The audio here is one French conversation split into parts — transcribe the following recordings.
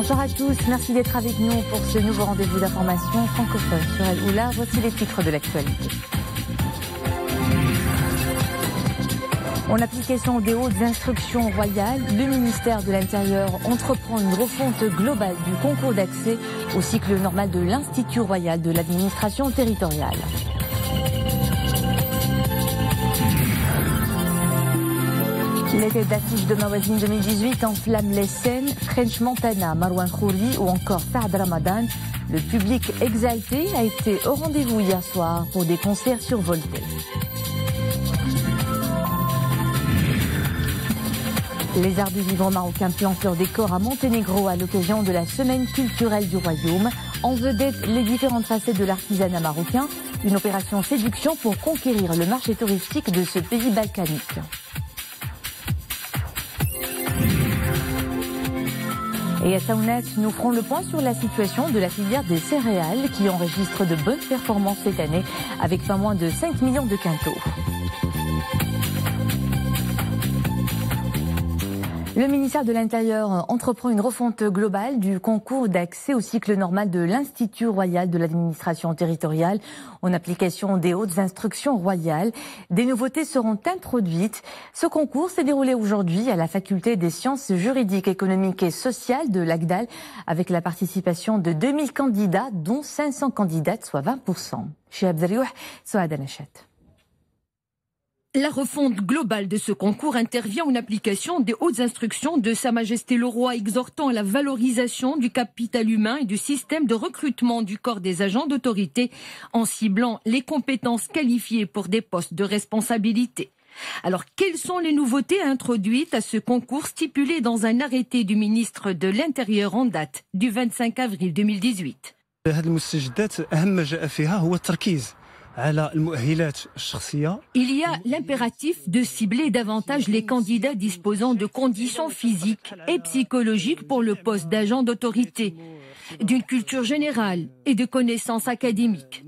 Bonsoir à tous, merci d'être avec nous pour ce nouveau rendez-vous d'information francophone sur El Oula. Voici les titres de l'actualité. En application des hautes instructions royales, le ministère de l'Intérieur entreprend une refonte globale du concours d'accès au cycle normal de l'Institut royal de l'administration territoriale. Les têtes d'affiche de Mawazine 2018 enflamment les scènes. French Montana, Marwan Khouri ou encore Saad Ramadan. Le public exalté a été au rendez-vous hier soir pour des concerts survoltés. Les arts du vivant marocains plantent leur décor à Monténégro à l'occasion de la semaine culturelle du royaume. En vedette, les différentes facettes de l'artisanat marocain. Une opération séduction pour conquérir le marché touristique de ce pays balkanique. Et à Saounet, nous ferons le point sur la situation de la filière des céréales qui enregistre de bonnes performances cette année avec pas moins de 5 millions de quintaux. Le ministère de l'Intérieur entreprend une refonte globale du concours d'accès au cycle normal de l'Institut royal de l'administration territoriale en application des hautes instructions royales. Des nouveautés seront introduites. Ce concours s'est déroulé aujourd'hui à la faculté des sciences juridiques, économiques et sociales de l'Agdal avec la participation de 2000 candidats dont 500 candidates, soit 20%. Chez Abdalioh, Souad Anachat. La refonte globale de ce concours intervient en application des hautes instructions de Sa Majesté le Roi exhortant à la valorisation du capital humain et du système de recrutement du corps des agents d'autorité en ciblant les compétences qualifiées pour des postes de responsabilité. Alors, quelles sont les nouveautés introduites à ce concours stipulé dans un arrêté du ministre de l'Intérieur en date du 25 avril 2018 ? Il y a l'impératif de cibler davantage les candidats disposant de conditions physiques et psychologiques pour le poste d'agent d'autorité, d'une culture générale et de connaissances académiques.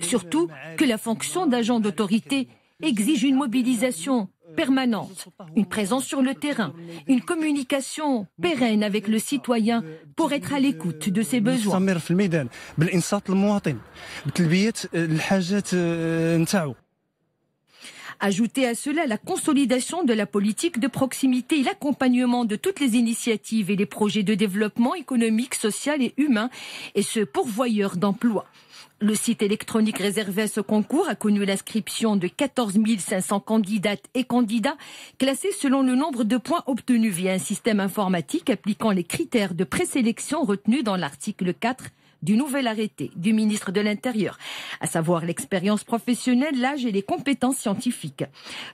Surtout que la fonction d'agent d'autorité exige une mobilisation permanente, une présence sur le terrain, une communication pérenne avec le citoyen pour être à l'écoute de ses besoins. Ajoutez à cela la consolidation de la politique de proximité et l'accompagnement de toutes les initiatives et les projets de développement économique, social et humain et ce pourvoyeur d'emplois. Le site électronique réservé à ce concours a connu l'inscription de 14 500 candidates et candidats classés selon le nombre de points obtenus via un système informatique appliquant les critères de présélection retenus dans l'article 4 du nouvel arrêté du ministre de l'Intérieur, à savoir l'expérience professionnelle, l'âge et les compétences scientifiques.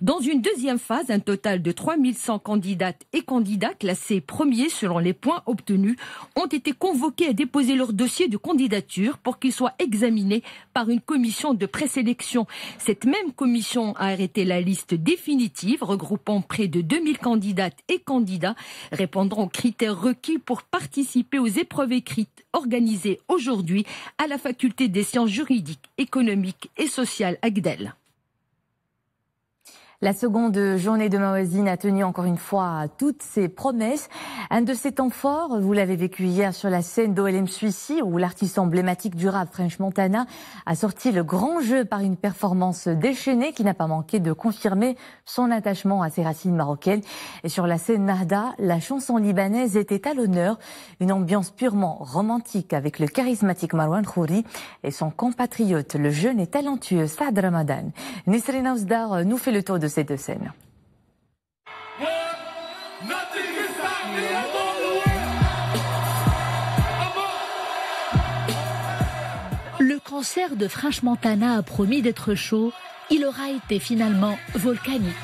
Dans une deuxième phase, un total de 3100 candidates et candidats classés premiers selon les points obtenus ont été convoqués à déposer leur dossier de candidature pour qu'il soit examiné par une commission de présélection. Cette même commission a arrêté la liste définitive regroupant près de 2000 candidates et candidats répondant aux critères requis pour participer aux épreuves écrites organisées aujourd'hui à la faculté des sciences juridiques, économiques et sociales Agdal. La seconde journée de Mawazine a tenu encore une fois toutes ses promesses. Un de ces temps forts, vous l'avez vécu hier sur la scène d'OLM Suissi, où l'artiste emblématique du rap French Montana a sorti le grand jeu par une performance déchaînée qui n'a pas manqué de confirmer son attachement à ses racines marocaines. Et sur la scène Nahda, la chanson libanaise était à l'honneur. Une ambiance purement romantique avec le charismatique Marwan Khouri et son compatriote, le jeune et talentueux Saad Ramadan. Nisrina Ozdar nous fait le tour de ces deux scènes. Le concert de French Montana a promis d'être chaud, il aura été finalement volcanique.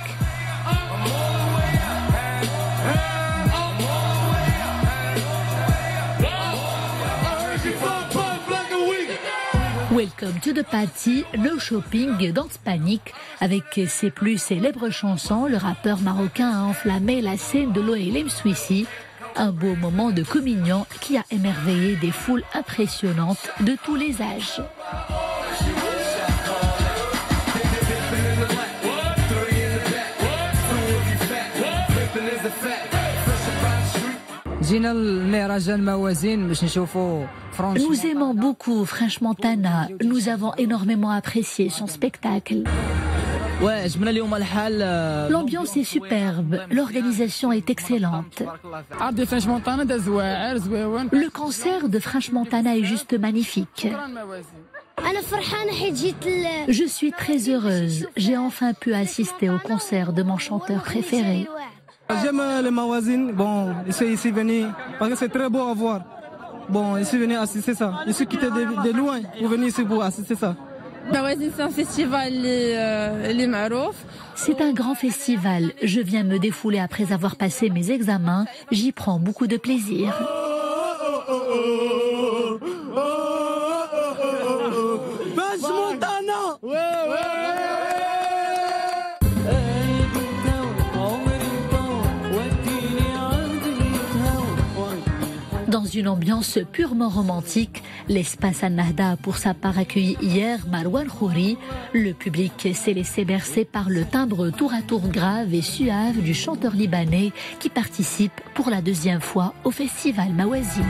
Welcome to the party, no shopping, dance panic. Avec ses plus célèbres chansons, le rappeur marocain a enflammé la scène de l'OLM Suissi. Un beau moment de communion qui a émerveillé des foules impressionnantes de tous les âges. Nous aimons beaucoup French Montana. Nous avons énormément apprécié son spectacle. L'ambiance est superbe, l'organisation est excellente. Le concert de French Montana est juste magnifique. Je suis très heureuse. J'ai enfin pu assister au concert de mon chanteur préféré. J'aime les Mawazine. Bon, je suis ici venu parce que c'est très beau à voir. Bon, je suis venu assister ça. Je suis quitté de loin pour venir ici pour assister ça. C'est un festival les Marouf. C'est un grand festival. Je viens me défouler après avoir passé mes examens. J'y prends beaucoup de plaisir. French Montana! Dans une ambiance purement romantique, l'espace Al-Nahda a pour sa part accueilli hier Marwan Khouri. Le public s'est laissé bercer par le timbre tour à tour grave et suave du chanteur libanais qui participe pour la deuxième fois au festival Mawazine.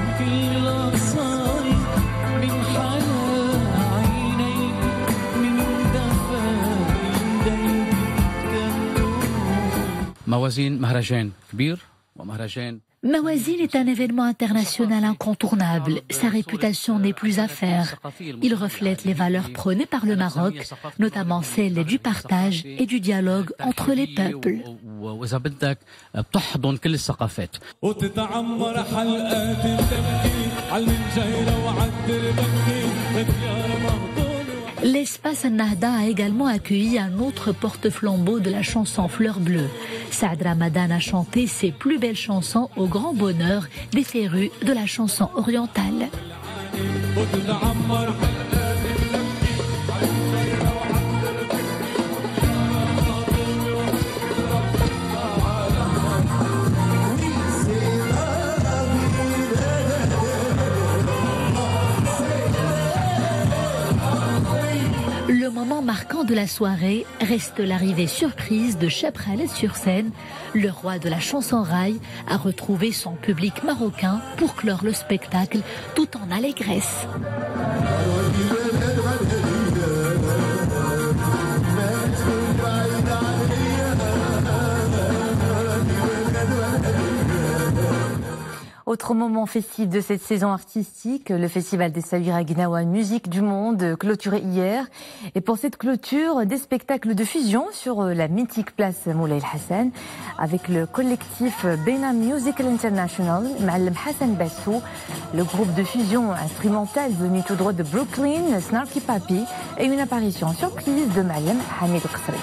Mawazine est un événement international incontournable. Sa réputation n'est plus à faire. Il reflète les valeurs prônées par le Maroc, notamment celles du partage et du dialogue entre les peuples. L'espace Al-Nahda a également accueilli un autre porte-flambeau de la chanson Fleur Bleue. Saad Ramadan a chanté ses plus belles chansons au grand bonheur des férus de la chanson orientale. Le moment marquant de la soirée reste l'arrivée surprise de Cheb Khaled sur scène. Le roi de la chanson raï a retrouvé son public marocain pour clore le spectacle tout en allégresse. Autre moment festif de cette saison artistique, le festival des Sawira Gnawa Musique du Monde clôturé hier. Et pour cette clôture, des spectacles de fusion sur la mythique place Moulay El Hassan avec le collectif Bena Musical International, Ma'allem Hassan Bassou, le groupe de fusion instrumentale venu tout droit de Brooklyn, Snarky Papi, et une apparition surprise de Ma'allem Hamid Qasri.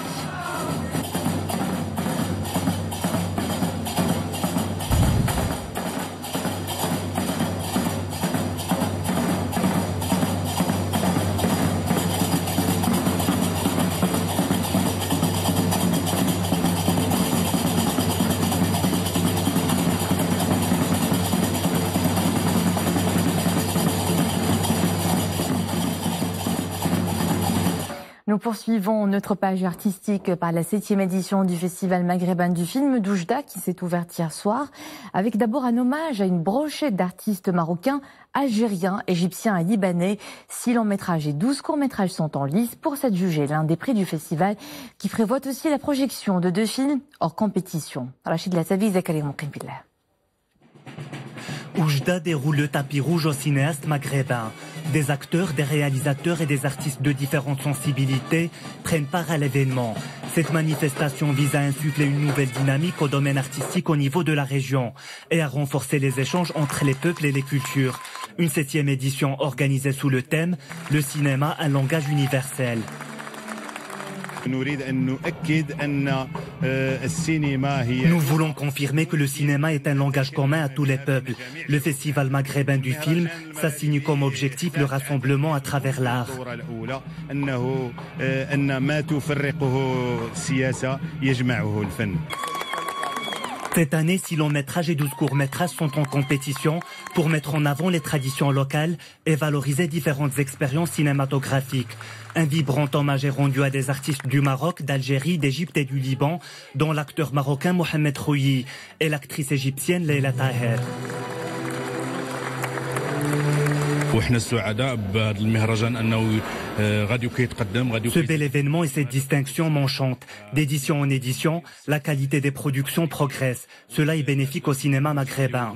Nous poursuivons notre page artistique par la 7e édition du Festival maghrébin du film d'Oujda qui s'est ouverte hier soir avec d'abord un hommage à une brochette d'artistes marocains, algériens, égyptiens et libanais. 6 longs métrages et 12 courts métrages sont en lice pour s'adjuger l'un des prix du festival qui prévoit aussi la projection de 2 films hors compétition. Rachid Lassavi, Zakaria Moukimpillah. Oujda déroule le tapis rouge aux cinéastes maghrébins. Des acteurs, des réalisateurs et des artistes de différentes sensibilités prennent part à l'événement. Cette manifestation vise à insuffler une nouvelle dynamique au domaine artistique au niveau de la région et à renforcer les échanges entre les peuples et les cultures. Une 7e édition organisée sous le thème « Le cinéma, un langage universel ». Nous voulons confirmer que le cinéma est un langage commun à tous les peuples. Le Festival maghrébin du film s'assigne comme objectif le rassemblement à travers l'art. Cette année, 6 longs métrages et 12 courts métrages sont en compétition pour mettre en avant les traditions locales et valoriser différentes expériences cinématographiques. Un vibrant hommage est rendu à des artistes du Maroc, d'Algérie, d'Égypte et du Liban, dont l'acteur marocain Mohamed Khouyi et l'actrice égyptienne Leila Taher. Ce bel événement et cette distinction m'enchantent. D'édition en édition, la qualité des productions progresse. Cela est bénéfique au cinéma maghrébin.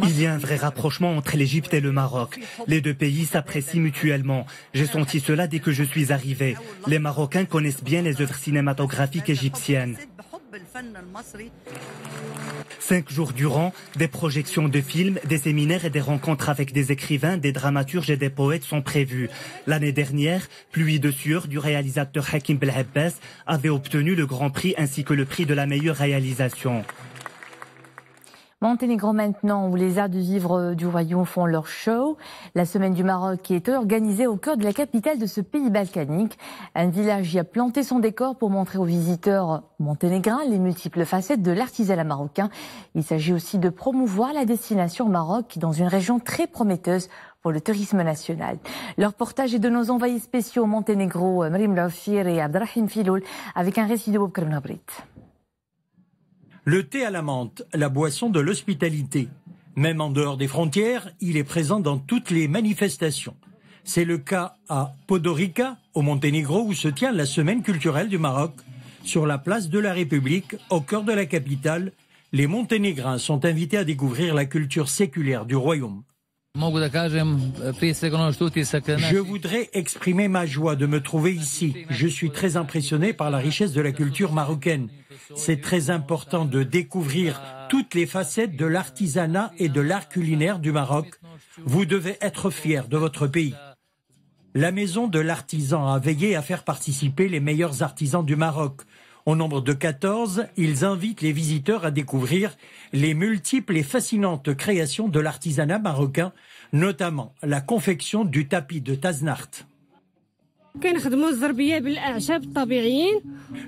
Il y a un vrai rapprochement entre l'Égypte et le Maroc. Les deux pays s'apprécient mutuellement. J'ai senti cela dès que je suis arrivé. Les Marocains connaissent bien les œuvres cinématographiques égyptiennes. 5 jours durant, des projections de films, des séminaires et des rencontres avec des écrivains, des dramaturges et des poètes sont prévus. L'année dernière, Pluie de sueur du réalisateur Hakim Belhabbas avait obtenu le Grand Prix ainsi que le prix de la meilleure réalisation. Monténégro maintenant, où les arts de vivre du royaume font leur show. La semaine du Maroc est organisée au cœur de la capitale de ce pays balkanique. Un village y a planté son décor pour montrer aux visiteurs monténégrins les multiples facettes de l'artisanat marocain. Il s'agit aussi de promouvoir la destination au Maroc dans une région très prometteuse pour le tourisme national. Le reportage est de nos envoyés spéciaux au Monténégro, Mrim Laoufir et Abdrahim Filoul, avec un récit de Bob Karnabrit. Le thé à la menthe, la boisson de l'hospitalité. Même en dehors des frontières, il est présent dans toutes les manifestations. C'est le cas à Podgorica, au Monténégro, où se tient la semaine culturelle du Maroc. Sur la place de la République, au cœur de la capitale, les Monténégrins sont invités à découvrir la culture séculaire du royaume. Je voudrais exprimer ma joie de me trouver ici. Je suis très impressionné par la richesse de la culture marocaine. C'est très important de découvrir toutes les facettes de l'artisanat et de l'art culinaire du Maroc. Vous devez être fiers de votre pays. La maison de l'artisan a veillé à faire participer les meilleurs artisans du Maroc. Au nombre de 14, ils invitent les visiteurs à découvrir les multiples et fascinantes créations de l'artisanat marocain, notamment la confection du tapis de Taznart.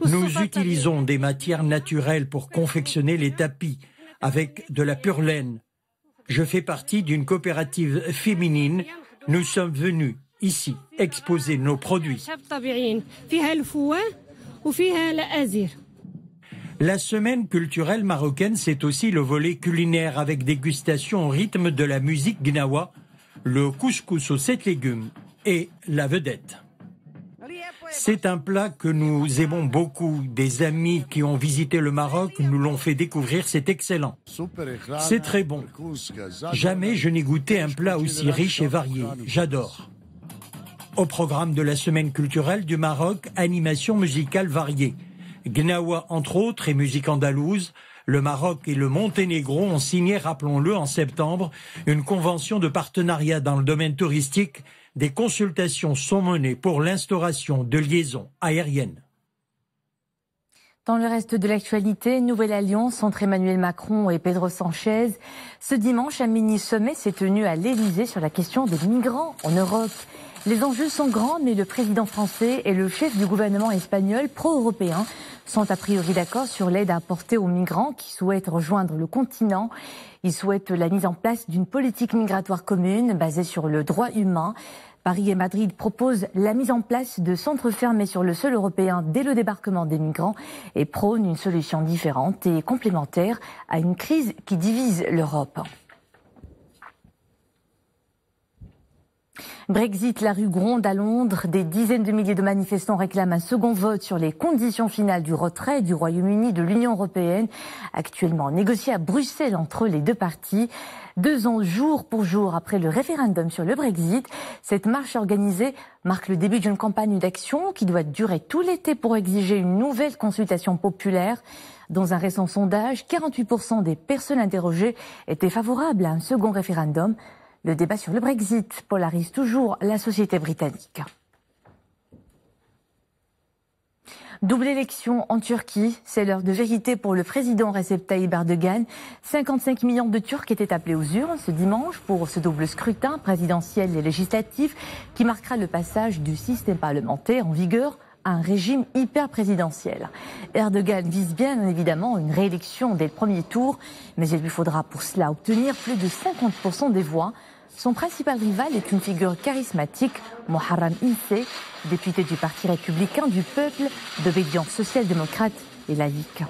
Nous utilisons des matières naturelles pour confectionner les tapis avec de la pure laine. Je fais partie d'une coopérative féminine. Nous sommes venus ici exposer nos produits. La semaine culturelle marocaine, c'est aussi le volet culinaire avec dégustation au rythme de la musique gnawa, le couscous aux 7 légumes et la vedette. C'est un plat que nous aimons beaucoup. Des amis qui ont visité le Maroc nous l'ont fait découvrir, c'est excellent. C'est très bon. Jamais je n'ai goûté un plat aussi riche et varié. J'adore. Au programme de la semaine culturelle du Maroc, animation musicale variée. Gnawa entre autres et musique andalouse. Le Maroc et le Monténégro ont signé, rappelons-le, en septembre, une convention de partenariat dans le domaine touristique. Des consultations sont menées pour l'instauration de liaisons aériennes. Dans le reste de l'actualité, nouvelle alliance entre Emmanuel Macron et Pedro Sanchez. Ce dimanche, un mini-sommet s'est tenu à l'Élysée sur la question des migrants en Europe. Les enjeux sont grands, mais le président français et le chef du gouvernement espagnol pro-européen sont a priori d'accord sur l'aide à apporter aux migrants qui souhaitent rejoindre le continent. Ils souhaitent la mise en place d'une politique migratoire commune basée sur le droit humain. Paris et Madrid proposent la mise en place de centres fermés sur le sol européen dès le débarquement des migrants et prônent une solution différente et complémentaire à une crise qui divise l'Europe. Brexit, la rue gronde à Londres. Des dizaines de milliers de manifestants réclament un second vote sur les conditions finales du retrait du Royaume-Uni de l'Union européenne, actuellement négocié à Bruxelles entre les deux parties. 2 ans jour pour jour après le référendum sur le Brexit, cette marche organisée marque le début d'une campagne d'action qui doit durer tout l'été pour exiger une nouvelle consultation populaire. Dans un récent sondage, 48% des personnes interrogées étaient favorables à un second référendum. Le débat sur le Brexit polarise toujours la société britannique. Double élection en Turquie, c'est l'heure de vérité pour le président Recep Tayyip Erdogan. 55 millions de Turcs étaient appelés aux urnes ce dimanche pour ce double scrutin présidentiel et législatif qui marquera le passage du système parlementaire en vigueur à un régime hyper présidentiel. Erdogan vise bien évidemment une réélection dès le premier tour, mais il lui faudra pour cela obtenir plus de 50% des voix. Son principal rival est une figure charismatique, Muharrem İnce, député du Parti républicain du peuple, d'obédience social-démocrate et laïque.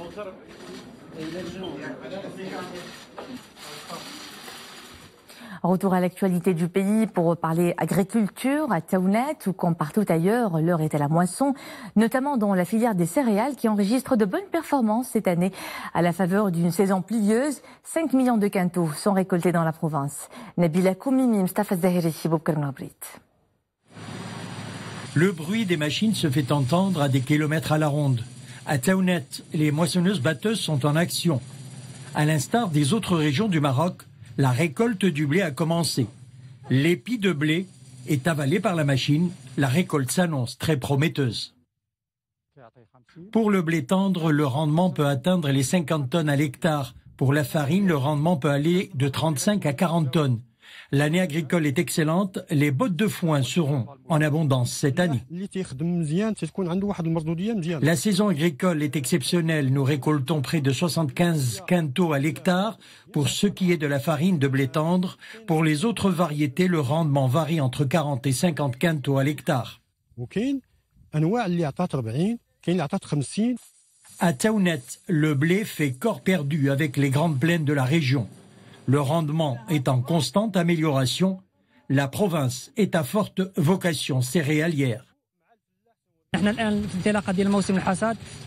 Retour à l'actualité du pays pour parler agriculture à Taounet, où comme partout ailleurs, l'heure est à la moisson, notamment dans la filière des céréales qui enregistre de bonnes performances cette année. À la faveur d'une saison pluvieuse, 5 millions de quintaux sont récoltés dans la province. Nabila Koumimi, Mustafa Zahiri, Boubkar Nabrit. Le bruit des machines se fait entendre à des kilomètres à la ronde. À Taounet, les moissonneuses-batteuses sont en action. À l'instar des autres régions du Maroc, la récolte du blé a commencé. L'épi de blé est avalé par la machine. La récolte s'annonce très prometteuse. Pour le blé tendre, le rendement peut atteindre les 50 tonnes à l'hectare. Pour la farine, le rendement peut aller de 35 à 40 tonnes. L'année agricole est excellente. Les bottes de foin seront en abondance cette année. La saison agricole est exceptionnelle. Nous récoltons près de 75 quintaux à l'hectare pour ce qui est de la farine de blé tendre. Pour les autres variétés, le rendement varie entre 40 et 50 quintaux à l'hectare. À Taounet, le blé fait corps perdu avec les grandes plaines de la région. Le rendement est en constante amélioration. La province est à forte vocation céréalière.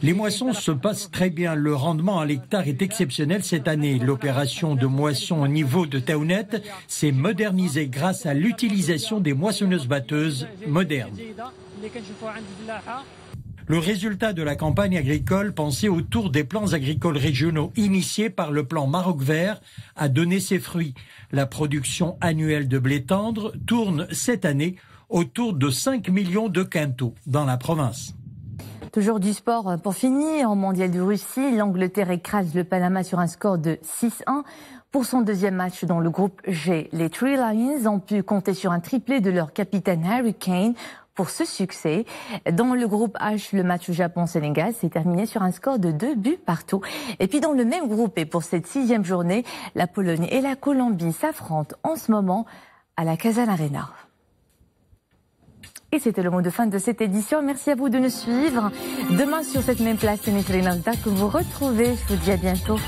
Les moissons se passent très bien. Le rendement à l'hectare est exceptionnel cette année. L'opération de moisson au niveau de Taounet s'est modernisée grâce à l'utilisation des moissonneuses-batteuses modernes. Le résultat de la campagne agricole pensée autour des plans agricoles régionaux initiés par le plan Maroc Vert a donné ses fruits. La production annuelle de blé tendre tourne cette année autour de 5 millions de quintaux dans la province. Toujours du sport pour finir. Au mondial de Russie, l'Angleterre écrase le Panama sur un score de 6-1. Pour son deuxième match dans le groupe G, les Three Lions ont pu compter sur un triplé de leur capitaine Harry Kane pour ce succès. Dans le groupe H, le match Japon-Sénégal s'est terminé sur un score de 2 buts partout. Et puis dans le même groupe et pour cette 6e journée, la Pologne et la Colombie s'affrontent en ce moment à la Kazan Arena. Et c'était le mot de fin de cette édition. Merci à vous de nous suivre. Demain sur cette même place, c'est Nitrina que vous retrouvez. Je vous dis à bientôt.